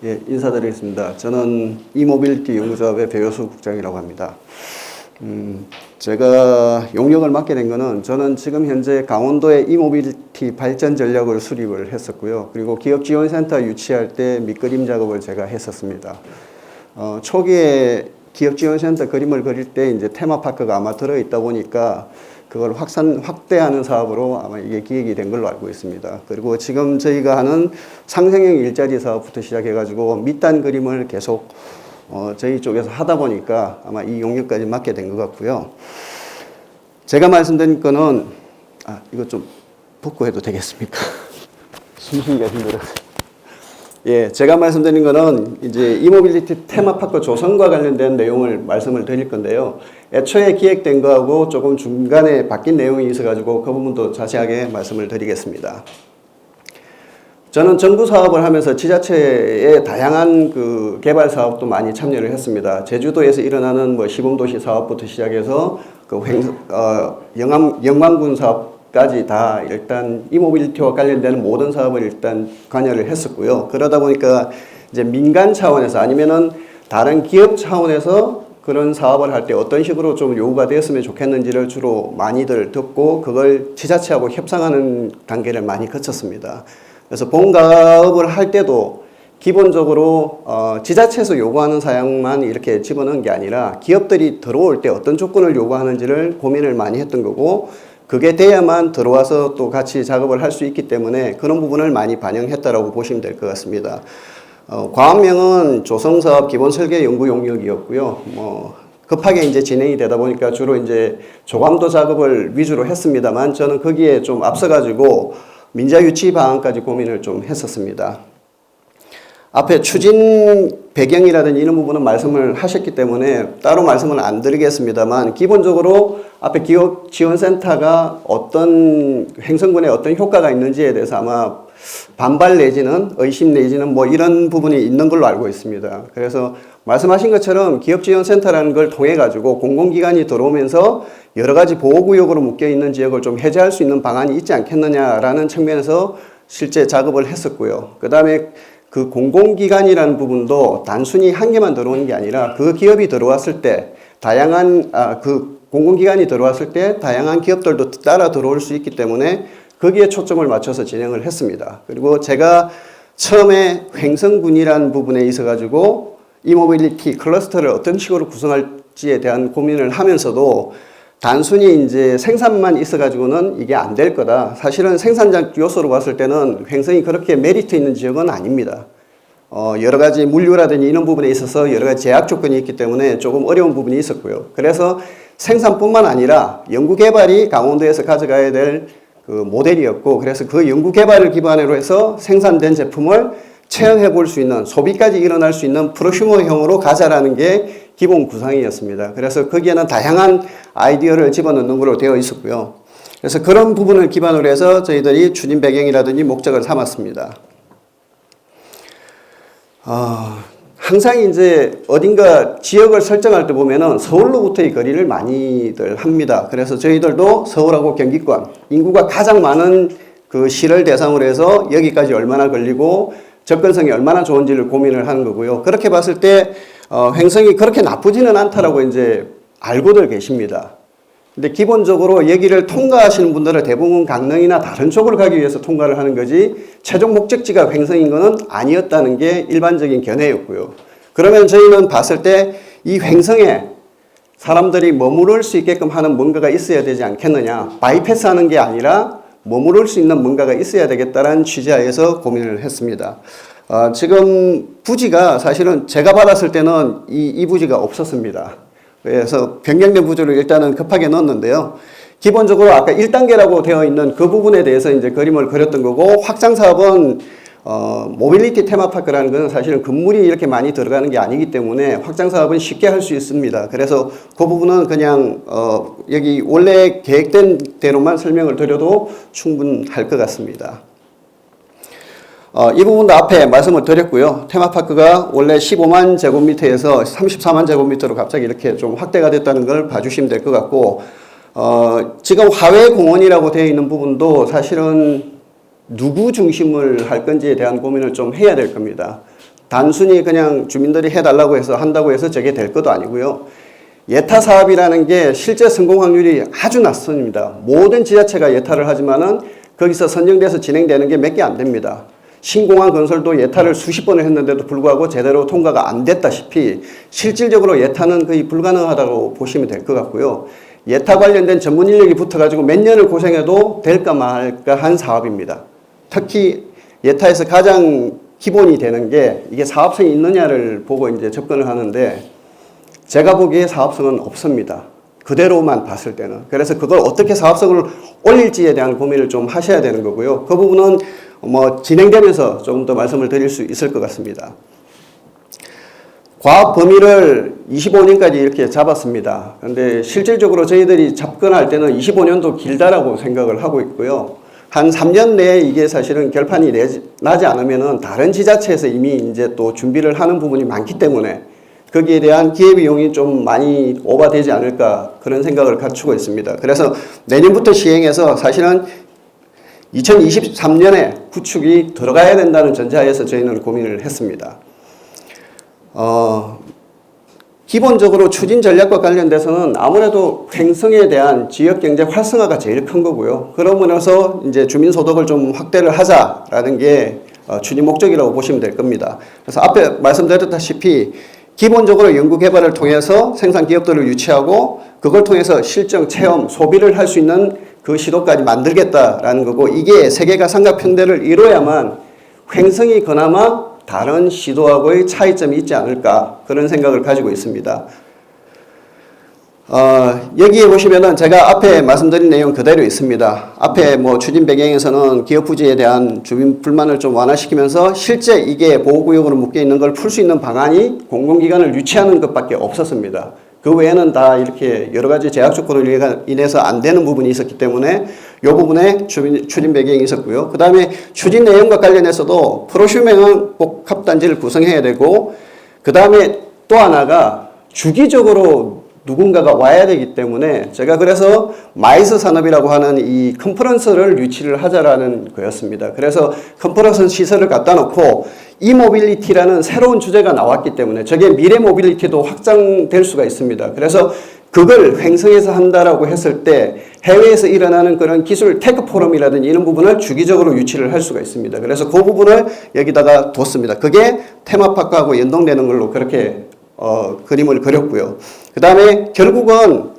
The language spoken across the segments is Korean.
예, 인사드리겠습니다. 저는 이모빌리티 연구조합의 배효수 국장이라고 합니다. 제가 용역을 맡게 된 거는 저는 지금 현재 강원도의 이모빌리티 발전 전략을 수립을 했었고요. 그리고 기업지원센터 유치할 때 밑그림 작업을 제가 했었습니다. 초기에 기업지원센터 그림을 그릴 때 이제 테마파크가 아마 들어있다 보니까 그걸 확대하는 사업으로 아마 이게 기획이 된 걸로 알고 있습니다. 그리고 지금 저희가 하는 상생형 일자리 사업부터 시작해가지고 밑단 그림을 계속 저희 쪽에서 하다 보니까 아마 이 용역까지 맡게 된 것 같고요. 제가 말씀드린 거는, 이거 좀 벗고 해도 되겠습니까? 숨쉬기가 힘들어서. 예, 제가 말씀드린 거는 이제 이모빌리티 테마파크 조성과 관련된 내용을 말씀을 드릴 건데요. 애초에 기획된 거하고 조금 중간에 바뀐 내용이 있어가지고 그 부분도 자세하게 말씀을 드리겠습니다. 저는 정부 사업을 하면서 지자체의 다양한 그 개발 사업도 많이 참여를 했습니다. 제주도에서 일어나는 뭐 시범도시 사업부터 시작해서 그 영암군 사업까지 다 일단 이모빌리티와 관련되는 모든 사업을 일단 관여를 했었고요. 그러다 보니까 이제 민간 차원에서 아니면은 다른 기업 차원에서 그런 사업을 할 때 어떤 식으로 좀 요구가 되었으면 좋겠는지를 주로 많이들 듣고 그걸 지자체하고 협상하는 단계를 많이 거쳤습니다. 그래서 본가업을 할 때도 기본적으로 지자체에서 요구하는 사양만 이렇게 집어넣은 게 아니라 기업들이 들어올 때 어떤 조건을 요구하는지를 고민을 많이 했던 거고 그게 돼야만 들어와서 또 같이 작업을 할 수 있기 때문에 그런 부분을 많이 반영했다라고 보시면 될 것 같습니다. 과업명은 조성사업 기본설계 연구 용역이었고요. 급하게 이제 진행이 되다 보니까 주로 이제 조감도 작업을 위주로 했습니다만 저는 거기에 좀 앞서가지고 민자 유치 방안까지 고민을 좀 했었습니다. 앞에 추진 배경이라든지 이런 부분은 말씀을 하셨기 때문에 따로 말씀을 안 드리겠습니다만 기본적으로 앞에 기업지원센터가 어떤 횡성군에 어떤 효과가 있는지에 대해서 아마 반발 내지는 의심 내지는 뭐 이런 부분이 있는 걸로 알고 있습니다. 그래서 말씀하신 것처럼 기업지원센터라는 걸 통해 가지고 공공기관이 들어오면서 여러 가지 보호구역으로 묶여있는 지역을 좀 해제할 수 있는 방안이 있지 않겠느냐라는 측면에서 실제 작업을 했었고요. 그 다음에 그 공공기관이라는 부분도 단순히 한 개만 들어오는 게 아니라 그 기업이 들어왔을 때 그 공공기관이 들어왔을 때 다양한 기업들도 따라 들어올 수 있기 때문에 거기에 초점을 맞춰서 진행을 했습니다. 그리고 제가 처음에 횡성군이라는 부분에 있어가지고 이모빌리티 클러스터를 어떤 식으로 구성할지에 대한 고민을 하면서도 단순히 이제 생산만 있어가지고는 이게 안 될 거다. 사실은 생산적 요소로 봤을 때는 횡성이 그렇게 메리트 있는 지역은 아닙니다. 여러 가지 물류라든지 이런 부분에 있어서 여러 가지 제약 조건이 있기 때문에 조금 어려운 부분이 있었고요. 그래서 생산뿐만 아니라 연구개발이 강원도에서 가져가야 될 그 모델이었고 그래서 그 연구개발을 기반으로 해서 생산된 제품을 체험해 볼 수 있는 소비까지 일어날 수 있는 프로슈머형으로 가자라는 게 기본 구상이었습니다. 그래서 거기에는 다양한 아이디어를 집어넣는 걸로 되어 있었고요. 그래서 그런 부분을 기반으로 해서 저희들이 추진 배경이라든지 목적을 삼았습니다. 항상 이제 어딘가 지역을 설정할 때 보면은 서울로부터의 거리를 많이들 합니다. 그래서 저희들도 서울하고 경기권, 인구가 가장 많은 그 시를 대상으로 해서 여기까지 얼마나 걸리고 접근성이 얼마나 좋은지를 고민을 하는 거고요. 그렇게 봤을 때 횡성이 그렇게 나쁘지는 않다라고 이제 알고들 계십니다. 근데 기본적으로 여기를 통과하시는 분들은 대부분 강릉이나 다른 쪽으로 가기 위해서 통과를 하는 거지 최종 목적지가 횡성인 것은 아니었다는 게 일반적인 견해였고요. 그러면 저희는 봤을 때 이 횡성에 사람들이 머무를 수 있게끔 하는 뭔가가 있어야 되지 않겠느냐. 바이패스하는 게 아니라 머무를 수 있는 뭔가가 있어야 되겠다는 취지하에서 고민을 했습니다. 지금 부지가 사실은 제가 받았을 때는 이 부지가 없었습니다. 그래서 변경된 부지를 일단은 급하게 넣었는데요. 기본적으로 아까 1단계라고 되어 있는 그 부분에 대해서 이제 그림을 그렸던 거고 확장 사업은 모빌리티 테마파크라는 것은 사실은 건물이 이렇게 많이 들어가는 게 아니기 때문에 확장 사업은 쉽게 할 수 있습니다. 그래서 그 부분은 그냥 여기 원래 계획된 대로만 설명을 드려도 충분할 것 같습니다. 이 부분도 앞에 말씀을 드렸고요. 테마파크가 원래 15만 제곱미터에서 34만 제곱미터로 갑자기 이렇게 좀 확대가 됐다는 걸 봐주시면 될 것 같고, 지금 화훼공원이라고 되어 있는 부분도 사실은 누구 중심을 할 건지에 대한 고민을 좀 해야 될 겁니다. 단순히 그냥 주민들이 해달라고 해서 한다고 해서 저게 될 것도 아니고요. 예타 사업이라는 게 실제 성공 확률이 아주 낮습니다. 모든 지자체가 예타를 하지만은 거기서 선정돼서 진행되는 게 몇 개 안 됩니다. 신공항 건설도 예타를 수십 번을 했는데도 불구하고 제대로 통과가 안 됐다시피 실질적으로 예타는 거의 불가능하다고 보시면 될 것 같고요. 예타 관련된 전문 인력이 붙어가지고 몇 년을 고생해도 될까 말까 한 사업입니다. 특히 예타에서 가장 기본이 되는 게 이게 사업성이 있느냐를 보고 이제 접근을 하는데 제가 보기에 사업성은 없습니다. 그대로만 봤을 때는. 그래서 그걸 어떻게 사업성을 올릴지에 대한 고민을 좀 하셔야 되는 거고요. 그 부분은 뭐 진행되면서 조금 더 말씀을 드릴 수 있을 것 같습니다. 과업 범위를 25년까지 이렇게 잡았습니다. 그런데 실질적으로 저희들이 접근할 때는 25년도 길다라고 생각을 하고 있고요. 한 3년 내에 이게 사실은 결판이 나지 않으면은 다른 지자체에서 이미 이제 또 준비를 하는 부분이 많기 때문에 거기에 대한 기회비용이 좀 많이 오버되지 않을까 그런 생각을 갖추고 있습니다. 그래서 내년부터 시행해서 사실은 2023년에 구축이 들어가야 된다는 전제하에서 저희는 고민을 했습니다. 기본적으로 추진 전략과 관련돼서는 아무래도 횡성에 대한 지역 경제 활성화가 제일 큰 거고요. 그러면서 이제 주민 소득을 좀 확대를 하자라는 게 추진 목적이라고 보시면 될 겁니다. 그래서 앞에 말씀드렸다시피 기본적으로 연구 개발을 통해서 생산 기업들을 유치하고 그걸 통해서 실정, 체험, 소비를 할 수 있는 그 시도까지 만들겠다라는 거고 이게 세계가 삼각편대를 이뤄야만 횡성이 그나마 다른 시도하고의 차이점이 있지 않을까 그런 생각을 가지고 있습니다. 여기에 보시면은 제가 앞에 말씀드린 내용 그대로 있습니다. 앞에 뭐 추진 배경에서는 기업 부지에 대한 주민 불만을 좀 완화시키면서 실제 이게 보호구역으로 묶여 있는 걸 풀 수 있는 방안이 공공기관을 유치하는 것밖에 없었습니다. 그 외에는 다 이렇게 여러 가지 제약 조건을 인해서 안 되는 부분이 있었기 때문에 이 부분에 추진 배경이 있었고요. 그 다음에 추진 내용과 관련해서도 프로슈밍은 복합단지를 구성해야 되고 그 다음에 또 하나가 주기적으로 누군가가 와야 되기 때문에 제가 그래서 마이스 산업이라고 하는 이 컨퍼런스를 유치를 하자라는 거였습니다. 그래서 컨퍼런스 시설을 갖다 놓고 이모빌리티라는 새로운 주제가 나왔기 때문에 저게 미래 모빌리티도 확장될 수가 있습니다. 그래서 그걸 횡성에서 한다라고 했을 때 해외에서 일어나는 그런 기술 테크 포럼이라든지 이런 부분을 주기적으로 유치를 할 수가 있습니다. 그래서 그 부분을 여기다가 뒀습니다. 그게 테마파크하고 연동되는 걸로 그렇게 그림을 그렸고요. 그 다음에 결국은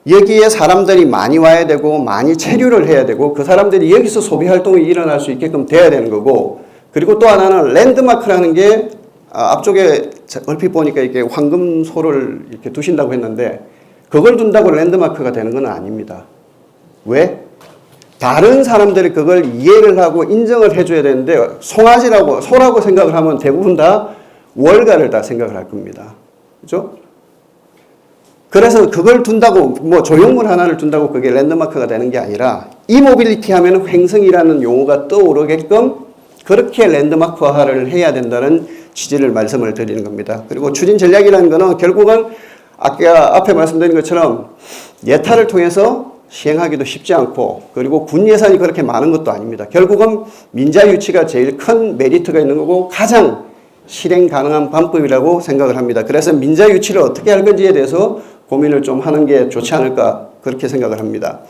여기에 사람들이 많이 와야 되고 많이 체류를 해야 되고 그 사람들이 여기서 소비 활동이 일어날 수 있게끔 돼야 되는 거고 그리고 또 하나는 랜드마크라는 게 앞쪽에 얼핏 보니까 이렇게 황금소를 이렇게 두신다고 했는데 그걸 둔다고 랜드마크가 되는 건 아닙니다. 왜? 다른 사람들이 그걸 이해를 하고 인정을 해줘야 되는데 소라고 생각을 하면 대부분 다 월가를 다 생각을 할 겁니다. 그죠? 그래서 그걸 둔다고, 뭐 조형물 하나를 둔다고 그게 랜드마크가 되는 게 아니라 이모빌리티 하면 횡성이라는 용어가 떠오르게끔 그렇게 랜드마크화를 해야 된다는 취지를 말씀을 드리는 겁니다. 그리고 추진 전략이라는 거는 결국은 아까 앞에 말씀드린 것처럼 예타를 통해서 시행하기도 쉽지 않고 그리고 군 예산이 그렇게 많은 것도 아닙니다. 결국은 민자 유치가 제일 큰 메리트가 있는 거고 가장 실행 가능한 방법이라고 생각을 합니다. 그래서 민자 유치를 어떻게 할 건지에 대해서 고민을 좀 하는 게 좋지 않을까 그렇게 생각을 합니다.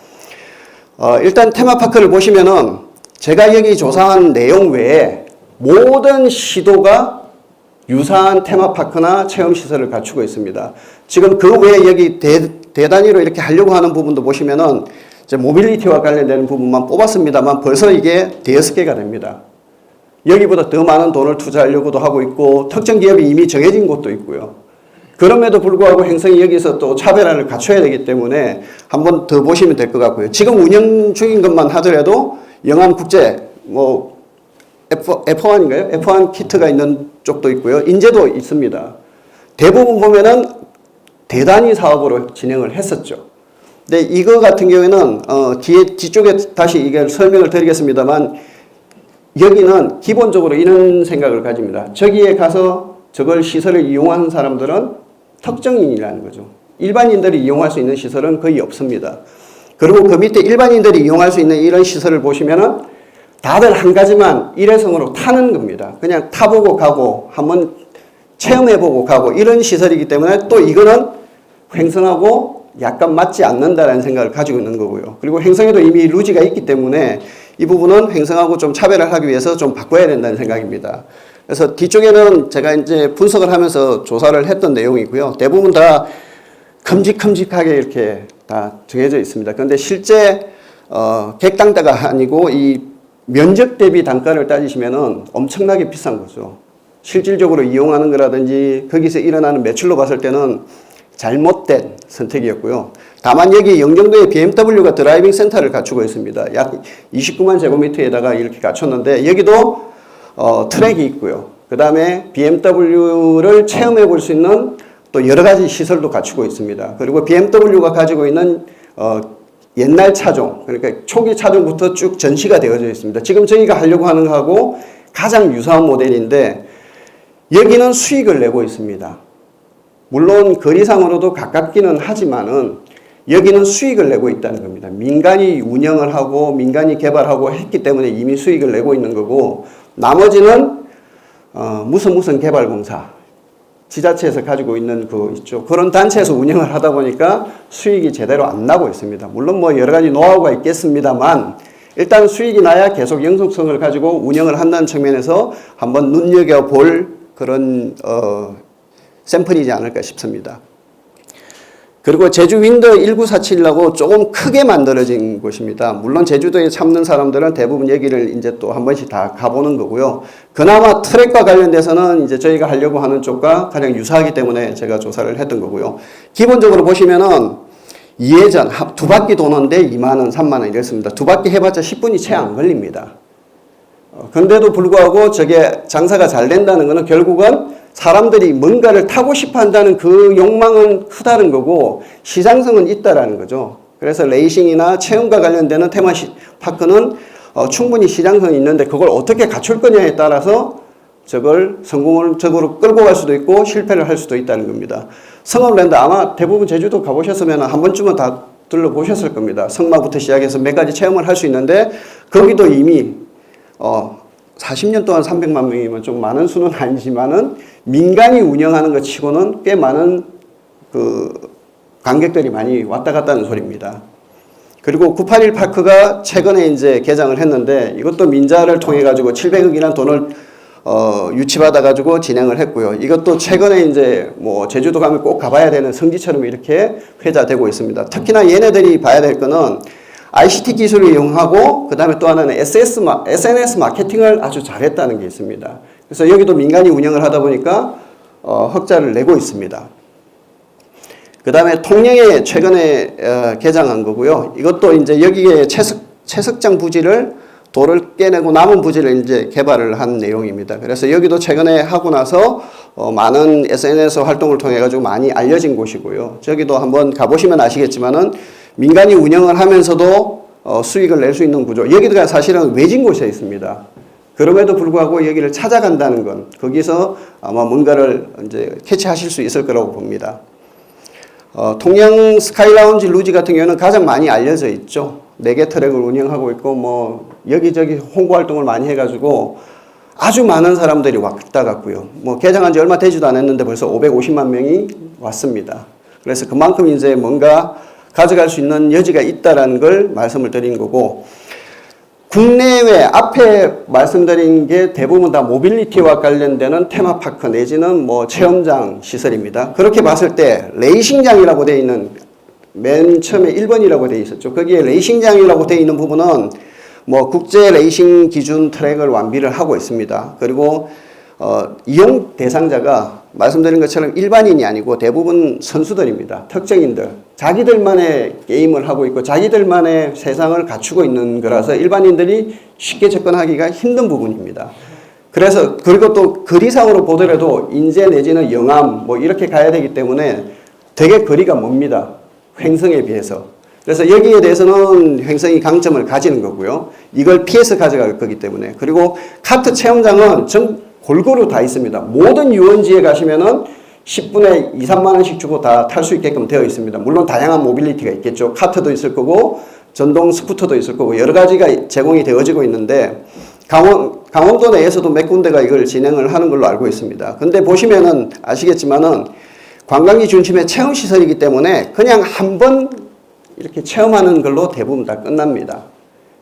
일단 테마파크를 보시면은 제가 여기 조사한 내용 외에 모든 시도가 유사한 테마파크나 체험시설을 갖추고 있습니다. 지금 그 외에 여기 대단위로 이렇게 하려고 하는 부분도 보시면은 이제 모빌리티와 관련되는 부분만 뽑았습니다만 벌써 이게 5개가 됩니다. 여기보다 더 많은 돈을 투자하려고도 하고 있고 특정 기업이 이미 정해진 곳도 있고요. 그럼에도 불구하고 행성이 여기서 또 차별화를 갖춰야 되기 때문에 한번 더 보시면 될 것 같고요. 지금 운영 중인 것만 하더라도 영암국제 뭐 F1인가요? F1 키트가 있는 쪽도 있고요. 인제도 있습니다. 대부분 보면은 대단위 사업으로 진행을 했었죠. 근데 이거 같은 경우에는 뒤쪽에 다시 이걸 설명을 드리겠습니다만 여기는 기본적으로 이런 생각을 가집니다. 저기에 가서 저걸 시설을 이용하는 사람들은 특정인이라는 거죠. 일반인들이 이용할 수 있는 시설은 거의 없습니다. 그리고 그 밑에 일반인들이 이용할 수 있는 이런 시설을 보시면은 다들 한 가지만 일회성으로 타는 겁니다. 그냥 타보고 가고 한번 체험해보고 가고 이런 시설이기 때문에 또 이거는 횡성하고 약간 맞지 않는다라는 생각을 가지고 있는 거고요. 그리고 횡성에도 이미 루지가 있기 때문에 이 부분은 횡성하고 좀 차별을 하기 위해서 좀 바꿔야 된다는 생각입니다. 그래서 뒤쪽에는 제가 이제 분석을 하면서 조사를 했던 내용이고요. 대부분 다 큼직큼직하게 이렇게 다 정해져 있습니다. 그런데 실제 객단가가 아니고 이 면적 대비 단가를 따지시면은 엄청나게 비싼 거죠. 실질적으로 이용하는 거라든지 거기서 일어나는 매출로 봤을 때는 잘못된 선택이었고요. 다만 여기 영종도에 BMW가 드라이빙 센터를 갖추고 있습니다. 약 29만 제곱미터에다가 이렇게 갖췄는데 여기도 트랙이 있고요. 그 다음에 BMW를 체험해 볼 수 있는 또 여러 가지 시설도 갖추고 있습니다. 그리고 BMW가 가지고 있는 옛날 차종, 그러니까 초기 차종부터 쭉 전시가 되어져 있습니다. 지금 저희가 하려고 하는 거하고 가장 유사한 모델인데 여기는 수익을 내고 있습니다. 물론 거리상으로도 가깝기는 하지만은 여기는 수익을 내고 있다는 겁니다. 민간이 운영을 하고 민간이 개발하고 했기 때문에 이미 수익을 내고 있는 거고 나머지는 무슨 개발공사 지자체에서 가지고 있는 그 있죠. 그런 단체에서 운영을 하다 보니까 수익이 제대로 안 나고 있습니다. 물론 뭐 여러 가지 노하우가 있겠습니다만 일단 수익이 나야 계속 영속성을 가지고 운영을 한다는 측면에서 한번 눈여겨볼 그런 샘플이지 않을까 싶습니다. 그리고 제주 윈더 1947이라고 조금 크게 만들어진 곳입니다. 물론 제주도에 참는 사람들은 대부분 여기를 이제 또 한 번씩 다 가보는 거고요. 그나마 트랙과 관련돼서는 이제 저희가 하려고 하는 쪽과 가장 유사하기 때문에 제가 조사를 했던 거고요. 기본적으로 보시면은 이회전 두 바퀴 도는데 2만 원, 3만 원 이랬습니다. 두 바퀴 해봤자 10분이 채 안 걸립니다. 그런데도 불구하고 저게 장사가 잘 된다는 것은 결국은 사람들이 뭔가를 타고 싶어 한다는 그 욕망은 크다는 거고 시장성은 있다라는 거죠. 그래서 레이싱이나 체험과 관련되는 테마파크는 충분히 시장성이 있는데 그걸 어떻게 갖출 거냐에 따라서 저걸 성공적으로 끌고 갈 수도 있고 실패를 할 수도 있다는 겁니다. 성업랜드 아마 대부분 제주도 가보셨으면 한 번쯤은 다 둘러보셨을 겁니다. 성마부터 시작해서 몇 가지 체험을 할 수 있는데 거기도 이미 40년 동안 300만 명이면 좀 많은 수는 아니지만은 민간이 운영하는 것 치고는 꽤 많은 그 관객들이 많이 왔다 갔다 하는 소리입니다. 그리고 981 파크가 최근에 이제 개장을 했는데 이것도 민자를 통해 가지고 700억이라는 돈을 유치받아 가지고 진행을 했고요. 이것도 최근에 이제 뭐 제주도 가면 꼭 가봐야 되는 성지처럼 이렇게 회자되고 있습니다. 특히나 얘네들이 봐야 될 거는 ICT 기술을 이용하고 그 다음에 또 하나는 SNS 마케팅을 아주 잘했다는 게 있습니다. 그래서 여기도 민간이 운영을 하다 보니까 흑자를 내고 있습니다. 그 다음에 통영에 최근에 개장한 거고요. 이것도 이제 여기에 채석장 부지를 돌을 깨내고 남은 부지를 이제 개발을 한 내용입니다. 그래서 여기도 최근에 하고 나서 많은 SNS 활동을 통해 가지고 많이 알려진 곳이고요. 저기도 한번 가보시면 아시겠지만은 민간이 운영을 하면서도 수익을 낼 수 있는 구조. 여기가 사실은 외진 곳에 있습니다. 그럼에도 불구하고 여기를 찾아간다는 건 거기서 아마 뭔가를 이제 캐치하실 수 있을 거라고 봅니다. 통영 스카이라운지 루지 같은 경우는 가장 많이 알려져 있죠. 4개 트랙을 운영하고 있고 뭐 여기저기 홍보 활동을 많이 해가지고 아주 많은 사람들이 왔다 갔고요. 뭐 개장한 지 얼마 되지도 않았는데 벌써 550만 명이 왔습니다. 그래서 그만큼 이제 뭔가 가져갈 수 있는 여지가 있다라는 걸 말씀을 드린 거고 국내외 앞에 말씀드린 게 대부분 다 모빌리티와 관련되는 테마파크 내지는 뭐 체험장 시설입니다. 그렇게 봤을 때 레이싱장이라고 되어 있는 맨 처음에 1번이라고 되어 있었죠. 거기에 레이싱장이라고 되어 있는 부분은 뭐 국제 레이싱 기준 트랙을 완비를 하고 있습니다. 그리고 이용 대상자가 말씀드린 것처럼 일반인이 아니고 대부분 선수들입니다. 특정인들. 자기들만의 게임을 하고 있고 자기들만의 세상을 갖추고 있는 거라서 일반인들이 쉽게 접근하기가 힘든 부분입니다. 그래서 그리고 또 거리상으로 보더라도 인제 내지는 영암 뭐 이렇게 가야 되기 때문에 되게 거리가 멉니다. 횡성에 비해서. 그래서 여기에 대해서는 횡성이 강점을 가지는 거고요. 이걸 피해서 가져갈 거기 때문에. 그리고 카트 체험장은 전 골고루 다 있습니다. 모든 유원지에 가시면은 10분에 2, 3만 원씩 주고 다 탈 수 있게끔 되어 있습니다. 물론 다양한 모빌리티가 있겠죠. 카트도 있을 거고 전동 스쿠터도 있을 거고 여러 가지가 제공이 되어지고 있는데 강원도 내에서도 몇 군데가 이걸 진행을 하는 걸로 알고 있습니다. 근데 보시면은 아시겠지만은 관광지 중심의 체험 시설이기 때문에 그냥 한번 이렇게 체험하는 걸로 대부분 다 끝납니다.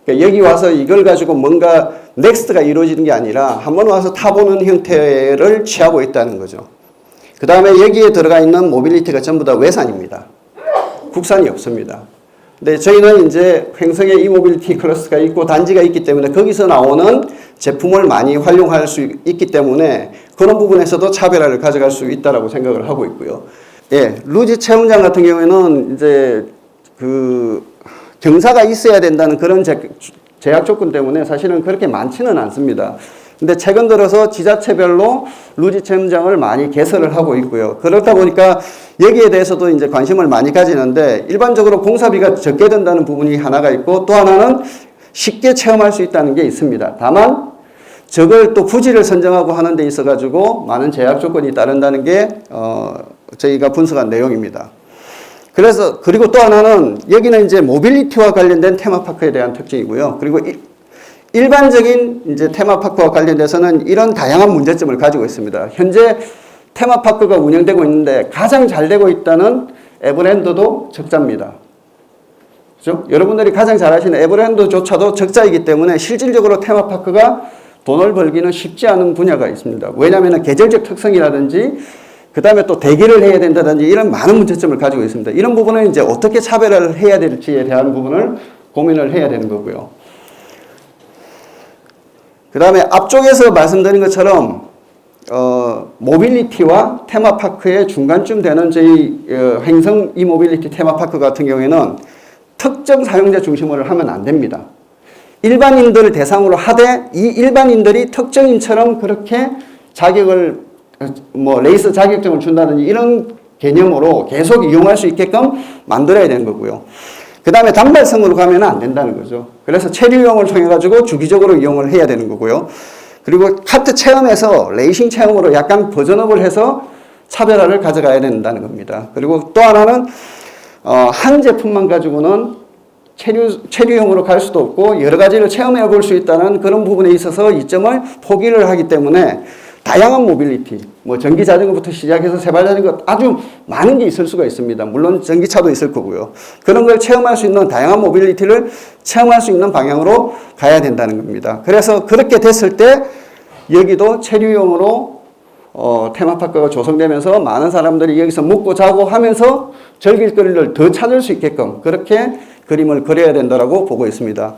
그러니까 여기 와서 이걸 가지고 뭔가 넥스트가 이루어지는 게 아니라 한번 와서 타보는 형태를 취하고 있다는 거죠. 그 다음에 여기에 들어가 있는 모빌리티가 전부 다 외산입니다. 국산이 없습니다. 근데 저희는 이제 횡성에 이모빌리티 클러스가 있고 단지가 있기 때문에 거기서 나오는 제품을 많이 활용할 수 있기 때문에 그런 부분에서도 차별화를 가져갈 수 있다라고 생각을 하고 있고요. 예, 루지 체험장 같은 경우에는 이제 경사가 있어야 된다는 그런 제약 조건 때문에 사실은 그렇게 많지는 않습니다. 근데 최근 들어서 지자체별로 루지 체험장을 많이 개설을 하고 있고요. 그렇다 보니까 여기에 대해서도 이제 관심을 많이 가지는데 일반적으로 공사비가 적게 든다는 부분이 하나가 있고 또 하나는 쉽게 체험할 수 있다는 게 있습니다. 다만 저걸 또 부지를 선정하고 하는 데 있어 가지고 많은 제약 조건이 따른다는 게 저희가 분석한 내용입니다. 그리고 또 하나는 여기는 이제 모빌리티와 관련된 테마파크에 대한 특징이고요. 그리고 일반적인 이제 테마파크와 관련돼서는 이런 다양한 문제점을 가지고 있습니다. 현재 테마파크가 운영되고 있는데 가장 잘 되고 있다는 에버랜드도 적자입니다. 그렇죠? 여러분들이 가장 잘 아시는 에버랜드조차도 적자이기 때문에 실질적으로 테마파크가 돈을 벌기는 쉽지 않은 분야가 있습니다. 왜냐하면 계절적 특성이라든지 그 다음에 또 대기를 해야 된다든지 이런 많은 문제점을 가지고 있습니다. 이런 부분은 이제 어떻게 차별화를 해야 될지에 대한 부분을 고민을 해야 되는 거고요. 그 다음에 앞쪽에서 말씀드린 것처럼 모빌리티와 테마파크의 중간쯤 되는 저희 횡성 이모빌리티 테마파크 같은 경우에는 특정 사용자 중심으로 하면 안 됩니다. 일반인들을 대상으로 하되 이 일반인들이 특정인처럼 그렇게 자격을 레이서 자격증을 준다든지 이런 개념으로 계속 이용할 수 있게끔 만들어야 되는 거고요. 그 다음에 단발성으로 가면 안 된다는 거죠. 그래서 체류용을 통해 가지고 주기적으로 이용을 해야 되는 거고요. 그리고 카트 체험에서 레이싱 체험으로 약간 버전업을 해서 차별화를 가져가야 된다는 겁니다. 그리고 또 하나는 한 제품만 가지고는 체류용으로 갈 수도 없고 여러 가지를 체험해 볼 수 있다는 그런 부분에 있어서 이점을 포기를 하기 때문에 다양한 모빌리티, 전기 자전거부터 시작해서 세발 자전거 아주 많은 게 있을 수가 있습니다. 물론 전기차도 있을 거고요. 그런 걸 체험할 수 있는 다양한 모빌리티를 체험할 수 있는 방향으로 가야 된다는 겁니다. 그래서 그렇게 됐을 때 여기도 체류용으로 테마파크가 조성되면서 많은 사람들이 여기서 묵고 자고 하면서 즐길 거리를 더 찾을 수 있게끔 그렇게 그림을 그려야 된다고 보고 있습니다.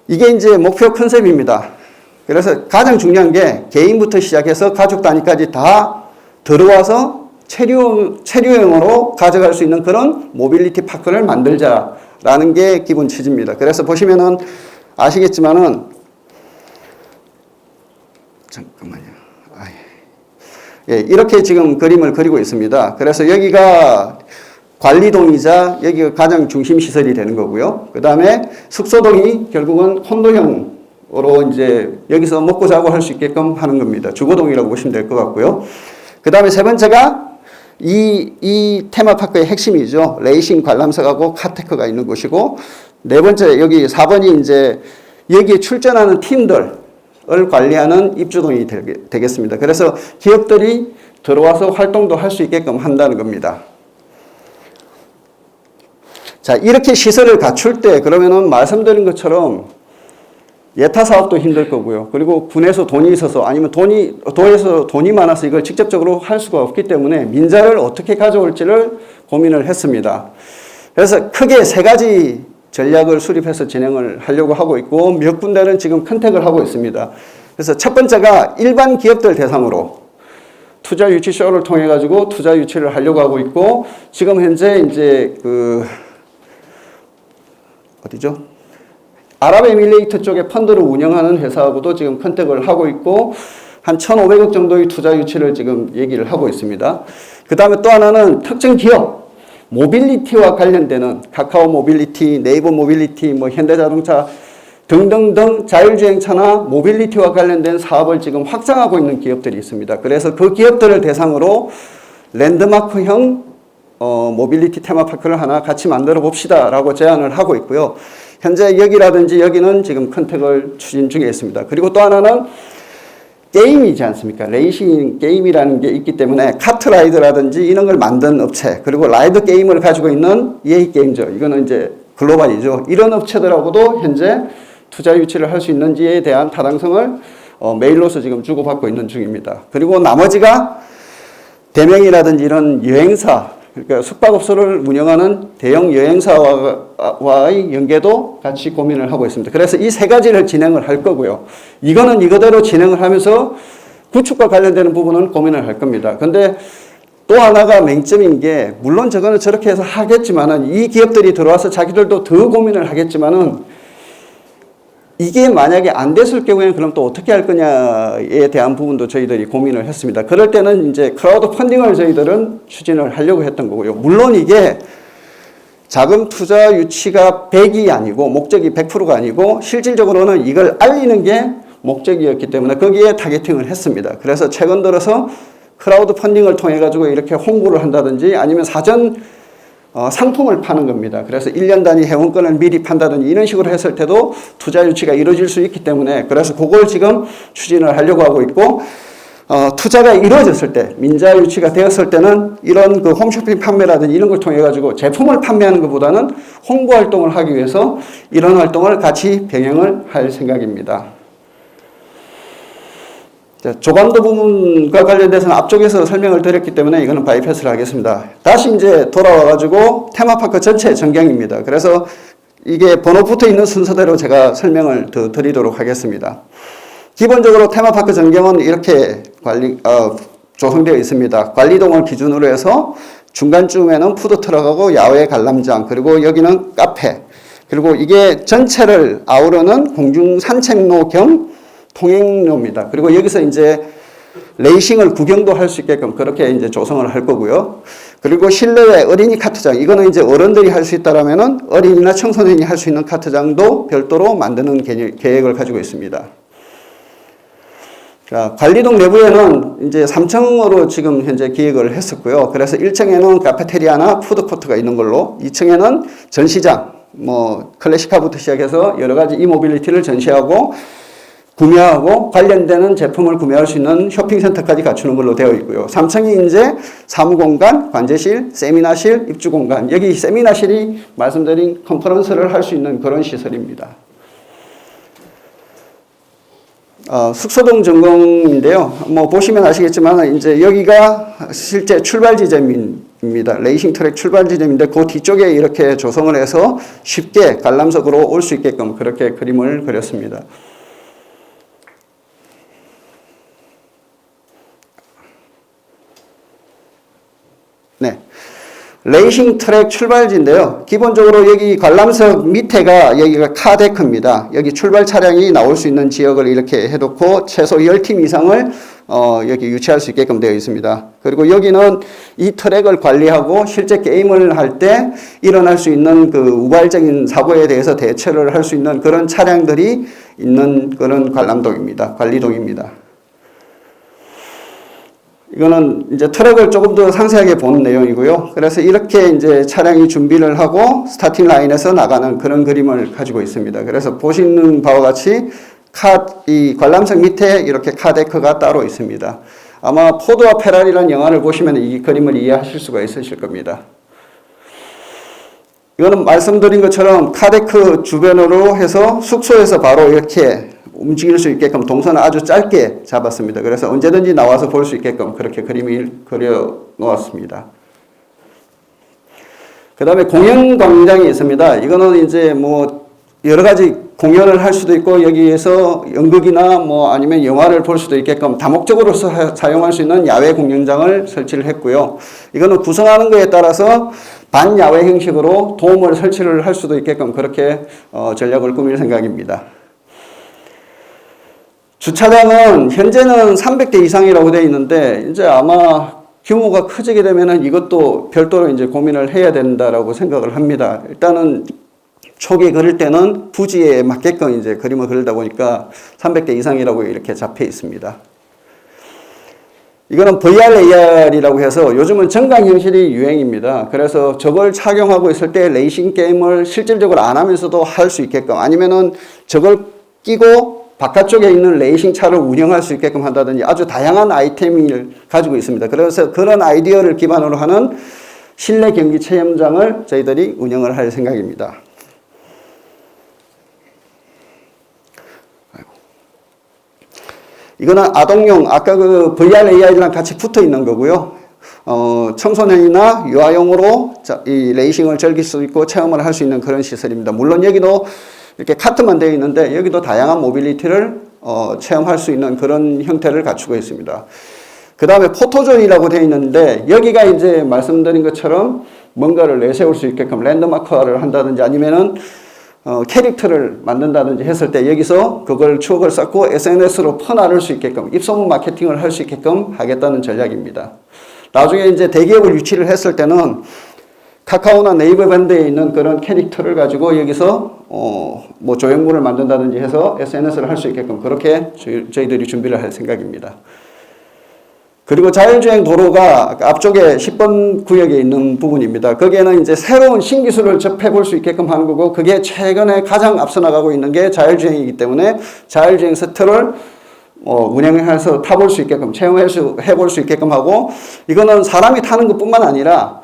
이게 이제 목표 컨셉입니다. 그래서 가장 중요한 게 개인부터 시작해서 가족 단위까지 다 들어와서 체류용으로 가져갈 수 있는 그런 모빌리티 파크를 만들자라는 게 기본 취지입니다. 그래서 보시면은 아시겠지만은 잠깐만요. 예, 이렇게 지금 그림을 그리고 있습니다. 그래서 여기가 관리동이자 여기가 가장 중심 시설이 되는 거고요. 그 다음에 숙소동이 결국은 콘도형 으로 이제 여기서 먹고 자고 할 수 있게끔 하는 겁니다. 주거동이라고 보시면 될 것 같고요. 그 다음에 세 번째가 이 테마파크의 핵심이죠. 레이싱 관람석하고 카테크가 있는 곳이고, 네 번째 여기 4번이 이제 여기에 출전하는 팀들을 관리하는 입주동이 되겠습니다. 그래서 기업들이 들어와서 활동도 할 수 있게끔 한다는 겁니다. 자, 이렇게 시설을 갖출 때 그러면은 말씀드린 것처럼 예타 사업도 힘들 거고요. 그리고 군에서 돈이 있어서 아니면 도에서 돈이 많아서 이걸 직접적으로 할 수가 없기 때문에 민자를 어떻게 가져올지를 고민을 했습니다. 그래서 크게 세 가지 전략을 수립해서 진행을 하려고 하고 있고 몇 군데는 지금 컨택을 하고 있습니다. 그래서 첫 번째가 일반 기업들 대상으로 투자 유치 쇼를 통해 가지고 투자 유치를 하려고 하고 있고 지금 현재 이제 어디죠? 아랍에미레이트 쪽에 펀드를 운영하는 회사하고도 지금 컨택을 하고 있고 한 1,500억 정도의 투자 유치를 지금 얘기를 하고 있습니다. 그 다음에 또 하나는 특정 기업, 모빌리티와 관련되는 카카오 모빌리티, 네이버 모빌리티, 현대자동차 등등등 자율주행차나 모빌리티와 관련된 사업을 지금 확장하고 있는 기업들이 있습니다. 그래서 그 기업들을 대상으로 랜드마크형 모빌리티 테마파크를 하나 같이 만들어 봅시다 라고 제안을 하고 있고요. 현재 여기라든지 여기는 지금 컨택을 추진 중에 있습니다. 그리고 또 하나는 게임이지 않습니까? 레이싱 게임이라는 게 있기 때문에 카트라이드라든지 이런 걸 만든 업체, 그리고 라이드 게임을 가지고 있는 EA 게임즈, 이거는 이제 글로벌이죠. 이런 업체들하고도 현재 투자 유치를 할 수 있는지에 대한 타당성을 메일로서 지금 주고받고 있는 중입니다. 그리고 나머지가 대명이라든지 이런 여행사, 그러니까 숙박업소를 운영하는 대형 여행사와의 연계도 같이 고민을 하고 있습니다. 그래서 이 세 가지를 진행을 할 거고요. 이거는 이거대로 진행을 하면서 구축과 관련되는 부분은 고민을 할 겁니다. 근데 또 하나가 맹점인 게, 물론 저거는 저렇게 해서 하겠지만은, 이 기업들이 들어와서 자기들도 더 고민을 하겠지만은, 이게 만약에 안 됐을 경우에는 그럼 또 어떻게 할 거냐에 대한 부분도 저희들이 고민을 했습니다. 그럴 때는 이제 크라우드 펀딩을 저희들은 추진을 하려고 했던 거고요. 물론 이게 자금 투자 유치가 100이 아니고, 목적이 100%가 아니고, 실질적으로는 이걸 알리는 게 목적이었기 때문에 거기에 타겟팅을 했습니다. 그래서 최근 들어서 크라우드 펀딩을 통해 가지고 이렇게 홍보를 한다든지, 아니면 사전 상품을 파는 겁니다. 그래서 1년 단위 회원권을 미리 판다든지 이런 식으로 했을 때도 투자 유치가 이루어질 수 있기 때문에, 그래서 그걸 지금 추진을 하려고 하고 있고, 투자가 이루어졌을 때, 민자 유치가 되었을 때는 이런 그 홈쇼핑 판매라든지 이런 걸 통해 가지고 제품을 판매하는 것보다는 홍보 활동을 하기 위해서 이런 활동을 같이 병행을 할 생각입니다. 조감도 부분과 관련돼서는 앞쪽에서 설명을 드렸기 때문에 이거는 바이패스를 하겠습니다. 다시 이제 돌아와가지고 테마파크 전체 전경입니다. 그래서 이게 번호 붙어 있는 순서대로 제가 설명을 더 드리도록 하겠습니다. 기본적으로 테마파크 전경은 이렇게 조성되어 있습니다. 관리동을 기준으로 해서 중간쯤에는 푸드트럭하고 야외 관람장, 그리고 여기는 카페, 그리고 이게 전체를 아우르는 공중 산책로 겸 통행로입니다. 그리고 여기서 이제 레이싱을 구경도 할 수 있게끔 그렇게 이제 조성을 할 거고요. 그리고 실내에 어린이 카트장, 이거는 이제 어른들이 할 수 있다라면은 어린이나 청소년이 할 수 있는 카트장도 별도로 만드는 계획을 가지고 있습니다. 자, 관리동 내부에는 이제 3층으로 지금 현재 기획을 했었고요. 그래서 1층에는 카페테리아나 푸드코트가 있는 걸로, 2층에는 전시장, 클래식카부터 시작해서 여러 가지 이모빌리티를 전시하고 구매하고 관련되는 제품을 구매할 수 있는 쇼핑센터까지 갖추는 걸로 되어 있고요. 3층이 이제 사무공간, 관제실, 세미나실, 입주공간. 여기 세미나실이 말씀드린 컨퍼런스를 할 수 있는 그런 시설입니다. 숙소동 전공인데요. 보시면 아시겠지만 이제 여기가 실제 출발 지점입니다. 레이싱 트랙 출발 지점인데 그 뒤쪽에 이렇게 조성을 해서 쉽게 관람석으로 올 수 있게끔 그렇게 그림을 그렸습니다. 네. 레이싱 트랙 출발지인데요. 기본적으로 여기 관람석 밑에가 여기가 카데크입니다. 여기 출발 차량이 나올 수 있는 지역을 이렇게 해놓고 최소 10팀 이상을 여기 유치할 수 있게끔 되어 있습니다. 그리고 여기는 이 트랙을 관리하고 실제 게임을 할 때 일어날 수 있는 그 우발적인 사고에 대해서 대처를 할 수 있는 그런 차량들이 있는 그런 관람동입니다. 관리동입니다. 이거는 이제 트랙을 조금 더 상세하게 본 내용이고요. 그래서 이렇게 이제 차량이 준비를 하고 스타팅 라인에서 나가는 그런 그림을 가지고 있습니다. 그래서 보시는 바와 같이 이 관람석 밑에 이렇게 카데크가 따로 있습니다. 아마 포드와 페라리라는 영화를 보시면 이 그림을 이해하실 수가 있으실 겁니다. 이거는 말씀드린 것처럼 카데크 주변으로 해서 숙소에서 바로 이렇게 움직일 수 있게끔 동선을 아주 짧게 잡았습니다. 그래서 언제든지 나와서 볼 수 있게끔 그렇게 그림을 그려 놓았습니다. 그 다음에 공연 광장이 있습니다. 이거는 이제 여러 가지 공연을 할 수도 있고 여기에서 연극이나 아니면 영화를 볼 수도 있게끔 다목적으로 사용할 수 있는 야외 공연장을 설치를 했고요. 이거는 구성하는 거에 따라서 반야외 형식으로 도움을 설치를 할 수도 있게끔 그렇게 전략을 꾸밀 생각입니다. 주차장은 현재는 300대 이상이라고 되어 있는데 이제 아마 규모가 커지게 되면은 이것도 별도로 이제 고민을 해야 된다라고 생각을 합니다. 일단은 초기에 그릴 때는 부지에 맞게끔 이제 그림을 그리다 보니까 300대 이상이라고 이렇게 잡혀 있습니다. 이거는 VR AR이라고 해서 요즘은 정강 현실이 유행입니다. 그래서 저걸 착용하고 있을 때 레이싱 게임을 실질적으로 안 하면서도 할 수 있게끔, 아니면은 저걸 끼고 바깥쪽에 있는 레이싱 차를 운영할 수 있게끔 한다든지 아주 다양한 아이템을 가지고 있습니다. 그래서 그런 아이디어를 기반으로 하는 실내 경기 체험장을 저희들이 운영을 할 생각입니다. 이거는 아동용, 아까 그 VR AI랑 같이 붙어 있는 거고요. 청소년이나 유아용으로 이 레이싱을 즐길 수 있고 체험을 할 수 있는 그런 시설입니다. 물론 여기도 이렇게 카트만 되어 있는데 여기도 다양한 모빌리티를 체험할 수 있는 그런 형태를 갖추고 있습니다. 그 다음에 포토존이라고 되어 있는데 여기가 이제 말씀드린 것처럼 뭔가를 내세울 수 있게끔 랜드마크화를 한다든지 아니면은 캐릭터를 만든다든지 했을 때 여기서 그걸 추억을 쌓고 SNS로 퍼나를 수 있게끔 입소문 마케팅을 할 수 있게끔 하겠다는 전략입니다. 나중에 이제 대기업을 유치를 했을 때는 카카오나 네이버 밴드에 있는 그런 캐릭터를 가지고 여기서 뭐 조형물을 만든다든지 해서 SNS를 할 수 있게끔 그렇게 저희들이 준비를 할 생각입니다. 그리고 자율주행 도로가 앞쪽에 10번 구역에 있는 부분입니다. 거기에는 이제 새로운 신기술을 접해 볼 수 있게끔 하는 거고, 그게 최근에 가장 앞서 나가고 있는 게 자율주행이기 때문에 자율주행 세트를 운행해서 타볼 수 있게끔, 체험해볼 수 있게끔 하고, 이거는 사람이 타는 것 뿐만 아니라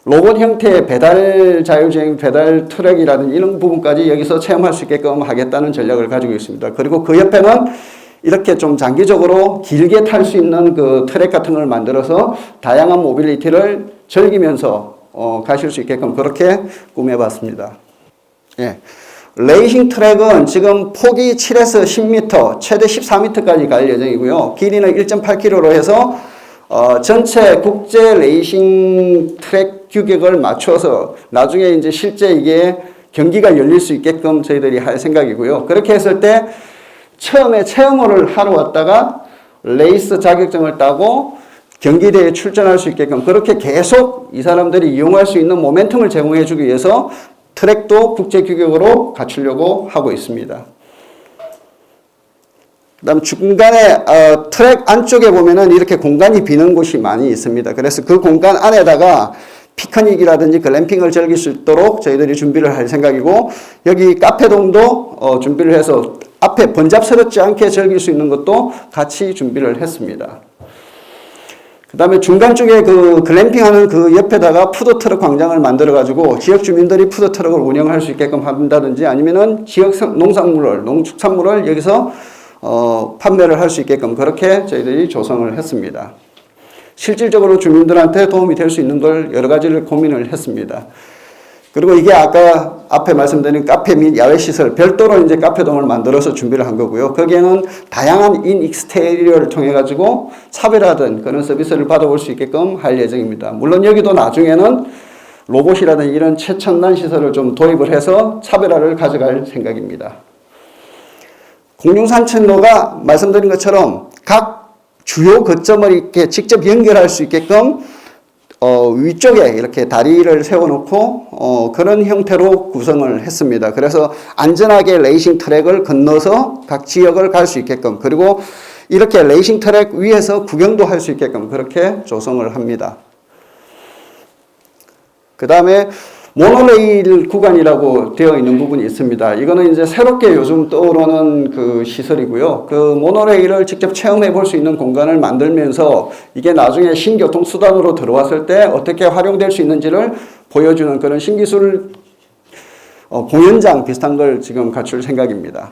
로봇 형태의 배달 자율주행, 배달 트랙이라든지 이런 부분까지 여기서 체험할 수 있게끔 하겠다는 전략을 가지고 있습니다. 그리고 그 옆에는 이렇게 좀 장기적으로 길게 탈 수 있는 그 트랙 같은 걸 만들어서 다양한 모빌리티를 즐기면서 가실 수 있게끔 그렇게 꾸며봤습니다. 예. 레이싱 트랙은 지금 폭이 7에서 10m, 최대 14m까지 갈 예정이고요. 길이는 1.8km로 해서 전체 국제 레이싱 트랙 규격을 맞춰서 나중에 이제 실제 이게 경기가 열릴 수 있게끔 저희들이 할 생각이고요. 그렇게 했을 때 처음에 체험을 하러 왔다가 레이스 자격증을 따고 경기대회에 출전할 수 있게끔 그렇게 계속 이 사람들이 이용할 수 있는 모멘텀을 제공해 주기 위해서 트랙도 국제 규격으로 갖추려고 하고 있습니다. 그 다음 중간에 트랙 안쪽에 보면은 이렇게 공간이 비는 곳이 많이 있습니다. 그래서 그 공간 안에다가 피크닉이라든지 글램핑을 즐길 수 있도록 저희들이 준비를 할 생각이고, 여기 카페동도 준비를 해서 앞에 번잡스럽지 않게 즐길 수 있는 것도 같이 준비를 했습니다. 그 다음에 중간 쪽에 그 글램핑하는 그 옆에다가 푸드트럭 광장을 만들어가지고 지역 주민들이 푸드트럭을 운영할 수 있게끔 한다든지 아니면은 지역 농산물을, 농축산물을 여기서 판매를 할 수 있게끔 그렇게 저희들이 조성을 했습니다. 실질적으로 주민들한테 도움이 될 수 있는 걸 여러 가지를 고민을 했습니다. 그리고 이게 아까 앞에 말씀드린 카페 및 야외시설 별도로 이제 카페동을 만들어서 준비를 한 거고요. 거기에는 다양한 인익스테리어를 통해 가지고 차별화된 그런 서비스를 받아볼 수 있게끔 할 예정입니다. 물론 여기도 나중에는 로봇이라든지 이런 최첨단 시설을 좀 도입을 해서 차별화를 가져갈 생각입니다. 공중산책로가 말씀드린 것처럼 각 주요 거점을 이렇게 직접 연결할 수 있게끔 위쪽에 이렇게 다리를 세워놓고 그런 형태로 구성을 했습니다. 그래서 안전하게 레이싱 트랙을 건너서 각 지역을 갈 수 있게끔, 그리고 이렇게 레이싱 트랙 위에서 구경도 할 수 있게끔 그렇게 조성을 합니다. 그 다음에 모노레일 구간이라고 되어 있는 부분이 있습니다. 이거는 이제 새롭게 요즘 떠오르는 그 시설이고요. 그 모노레일을 직접 체험해 볼 수 있는 공간을 만들면서 이게 나중에 신교통수단으로 들어왔을 때 어떻게 활용될 수 있는지를 보여주는 그런 신기술 공연장 비슷한 걸 지금 갖출 생각입니다.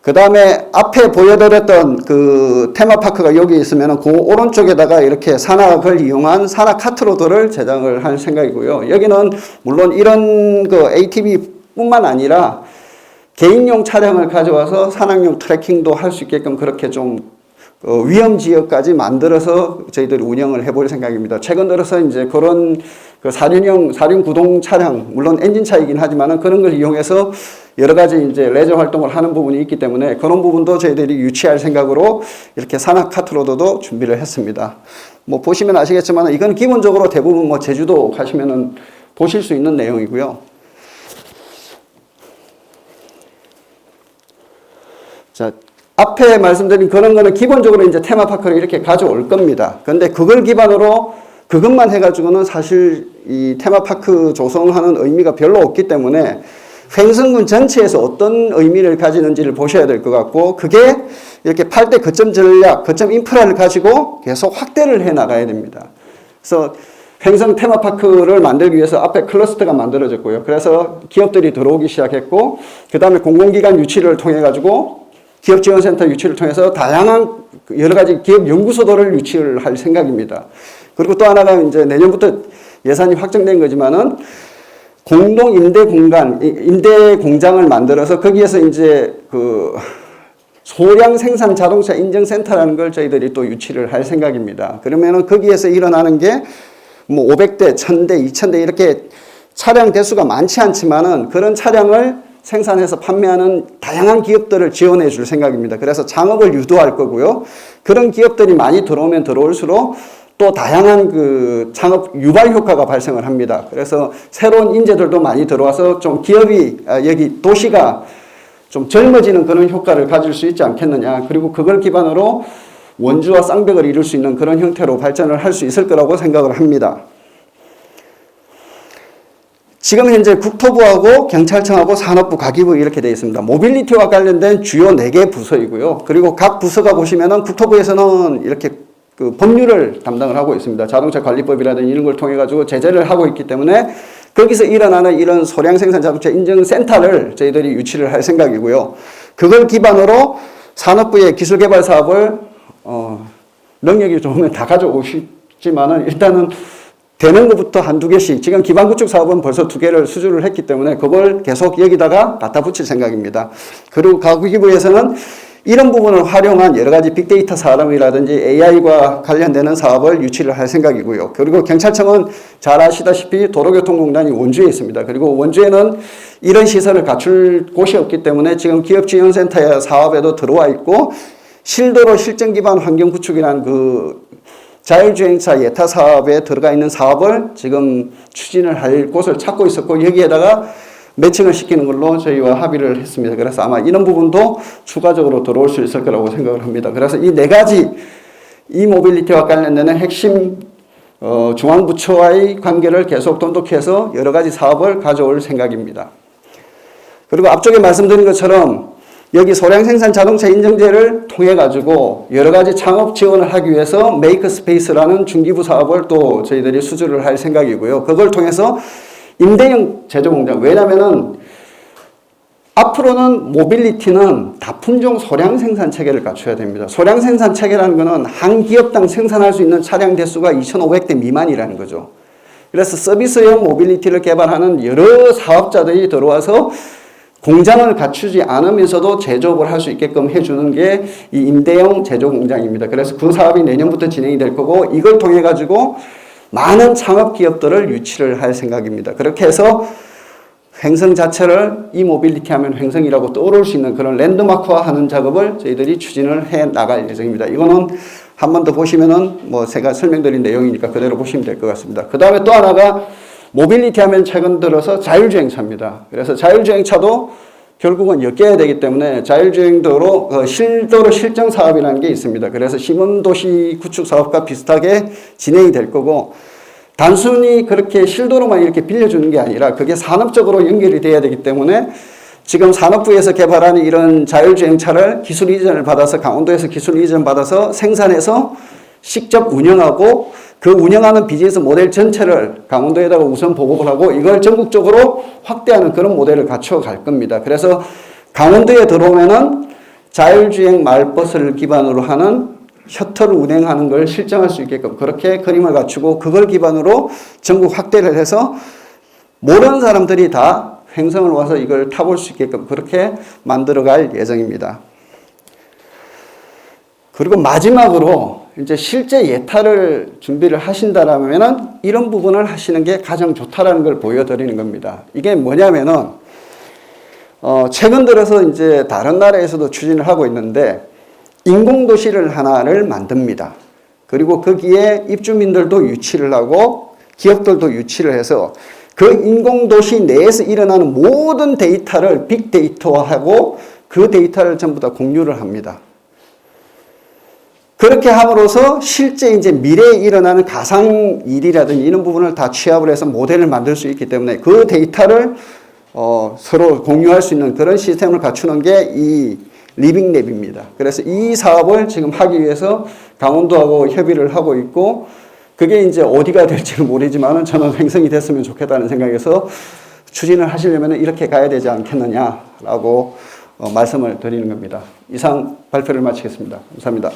그 다음에 앞에 보여드렸던 그 테마파크가 여기 있으면 그 오른쪽에다가 이렇게 산악을 이용한 산악 카트로드를 제작을 할 생각이고요. 여기는 물론 이런 그 ATV 뿐만 아니라 개인용 차량을 가져와서 산악용 트레킹도 할 수 있게끔 그렇게 좀 위험 지역까지 만들어서 저희들이 운영을 해볼 생각입니다. 최근 들어서 이제 그런 그 사륜 구동 차량, 물론 엔진차이긴 하지만은 그런 걸 이용해서 여러 가지 이제 레저 활동을 하는 부분이 있기 때문에 그런 부분도 저희들이 유치할 생각으로 이렇게 산악 카트로드도 준비를 했습니다. 뭐 보시면 아시겠지만 이건 기본적으로 대부분 뭐 제주도 가시면은 보실 수 있는 내용이고요. 자, 앞에 말씀드린 그런 거는 기본적으로 이제 테마파크를 이렇게 가져올 겁니다. 근데 그걸 기반으로 그것만 해가지고는 사실 이 테마파크 조성하는 의미가 별로 없기 때문에 횡성군 전체에서 어떤 의미를 가지는지를 보셔야 될 것 같고, 그게 이렇게 8대 거점 전략, 거점 인프라를 가지고 계속 확대를 해 나가야 됩니다. 그래서 횡성 테마파크를 만들기 위해서 앞에 클러스터가 만들어졌고요. 그래서 기업들이 들어오기 시작했고, 그 다음에 공공기관 유치를 통해 가지고 기업지원센터 유치를 통해서 다양한 여러 가지 기업 연구소들을 유치를 할 생각입니다. 그리고 또 하나가 이제 내년부터 예산이 확정된 거지만은 공동 임대 공간, 임대 공장을 만들어서 거기에서 이제 그 소량 생산 자동차 인증센터라는 걸 저희들이 또 유치를 할 생각입니다. 그러면은 거기에서 일어나는 게 뭐 500대, 1000대, 2000대 이렇게 차량 대수가 많지 않지만은 그런 차량을 생산해서 판매하는 다양한 기업들을 지원해 줄 생각입니다. 그래서 창업을 유도할 거고요. 그런 기업들이 많이 들어오면 들어올수록 또 다양한 그 창업 유발 효과가 발생을 합니다. 그래서 새로운 인재들도 많이 들어와서 좀 기업이, 여기 도시가 좀 젊어지는 그런 효과를 가질 수 있지 않겠느냐. 그리고 그걸 기반으로 원주와 쌍벽을 이룰 수 있는 그런 형태로 발전을 할 수 있을 거라고 생각을 합니다. 지금 현재 국토부하고 경찰청하고 산업부, 과기부 이렇게 되어 있습니다. 모빌리티와 관련된 주요 4개 부서이고요. 그리고 각 부서가 보시면은 국토부에서는 이렇게 그 법률을 담당을 하고 있습니다. 자동차 관리법이라든지 이런 걸 통해 가지고 제재를 하고 있기 때문에 거기서 일어나는 이런 소량 생산 자동차 인증센터를 저희들이 유치를 할 생각이고요. 그걸 기반으로 산업부의 기술개발 사업을 능력이 좋으면 다 가져오시지만은 일단은 되는 것부터 한두 개씩, 지금 기반구축 사업은 벌써 2개를 수주를 했기 때문에 그걸 계속 여기다가 갖다 붙일 생각입니다. 그리고 과기부에서는 이런 부분을 활용한 여러 가지 빅데이터 사업이라든지 AI와 관련되는 사업을 유치를 할 생각이고요. 그리고 경찰청은 잘 아시다시피 도로교통공단이 원주에 있습니다. 그리고 원주에는 이런 시설을 갖출 곳이 없기 때문에 지금 기업지원센터의 사업에도 들어와 있고, 실도로 실전 기반 환경 구축이라는 그 자율주행차 예타 사업에 들어가 있는 사업을 지금 추진을 할 곳을 찾고 있었고, 여기에다가 매칭을 시키는 걸로 저희와 합의를 했습니다. 그래서 아마 이런 부분도 추가적으로 들어올 수 있을 거라고 생각을 합니다. 그래서 이 4가지 이모빌리티와 관련되는 핵심 중앙부처와의 관계를 계속 돈독해서 여러 가지 사업을 가져올 생각입니다. 그리고 앞쪽에 말씀드린 것처럼 여기 소량 생산 자동차 인증제를 통해 가지고 여러 가지 창업 지원을 하기 위해서 메이크 스페이스라는 중기부 사업을 또 저희들이 수주를 할 생각이고요. 그걸 통해서 임대형 제조 공장, 왜냐면은 앞으로는 모빌리티는 다품종 소량 생산 체계를 갖춰야 됩니다. 소량 생산 체계라는 거는 한 기업당 생산할 수 있는 차량 대수가 2,500대 미만이라는 거죠. 그래서 서비스형 모빌리티를 개발하는 여러 사업자들이 들어와서 공장을 갖추지 않으면서도 제조업을 할 수 있게끔 해주는 게 이 임대형 제조 공장입니다. 그래서 그 사업이 내년부터 진행이 될 거고, 이걸 통해 가지고 많은 창업 기업들을 유치를 할 생각입니다. 그렇게 해서 횡성 자체를 이모빌리티 하면 횡성이라고 떠오를 수 있는 그런 랜드마크화 하는 작업을 저희들이 추진을 해 나갈 예정입니다. 이거는 한 번 더 보시면은 뭐 제가 설명드린 내용이니까 그대로 보시면 될 것 같습니다. 그 다음에 또 하나가 모빌리티 하면 최근 들어서 자율주행차입니다. 그래서 자율주행차도 결국은 엮여야 되기 때문에 자율주행도로 실도로 실정 사업이라는 게 있습니다. 그래서 시민도시 구축 사업과 비슷하게 진행이 될 거고, 단순히 그렇게 실도로만 이렇게 빌려주는 게 아니라 그게 산업적으로 연결이 돼야 되기 때문에 지금 산업부에서 개발하는 이런 자율주행차를 기술 이전을 받아서, 강원도에서 기술 이전 받아서 생산해서 직접 운영하고, 그 운영하는 비즈니스 모델 전체를 강원도에다가 우선 보급을 하고 이걸 전국적으로 확대하는 그런 모델을 갖춰 갈 겁니다. 그래서 강원도에 들어오면은 자율주행 마을버스를 기반으로 하는 셔틀을 운행하는 걸 실정할 수 있게끔 그렇게 그림을 갖추고, 그걸 기반으로 전국 확대를 해서 모르는 사람들이 다 횡성을 와서 이걸 타볼 수 있게끔 그렇게 만들어갈 예정입니다. 그리고 마지막으로 이제 실제 예타를 준비를 하신다라면은 이런 부분을 하시는 게 가장 좋다라는 걸 보여드리는 겁니다. 이게 뭐냐면은 최근 들어서 이제 다른 나라에서도 추진을 하고 있는데, 인공도시를 하나를 만듭니다. 그리고 거기에 입주민들도 유치를 하고 기업들도 유치를 해서 그 인공도시 내에서 일어나는 모든 데이터를 빅데이터화하고 그 데이터를 전부 다 공유를 합니다. 그렇게 함으로써 실제 이제 미래에 일어나는 가상 일이라든지 이런 부분을 다 취합을 해서 모델을 만들 수 있기 때문에 그 데이터를 서로 공유할 수 있는 그런 시스템을 갖추는 게 이 리빙랩입니다. 그래서 이 사업을 지금 하기 위해서 강원도하고 협의를 하고 있고 그게 이제 어디가 될지는 모르지만은 저는 횡성이 됐으면 좋겠다는 생각에서 추진을 하시려면 이렇게 가야 되지 않겠느냐라고 말씀을 드리는 겁니다. 이상 발표를 마치겠습니다. 감사합니다.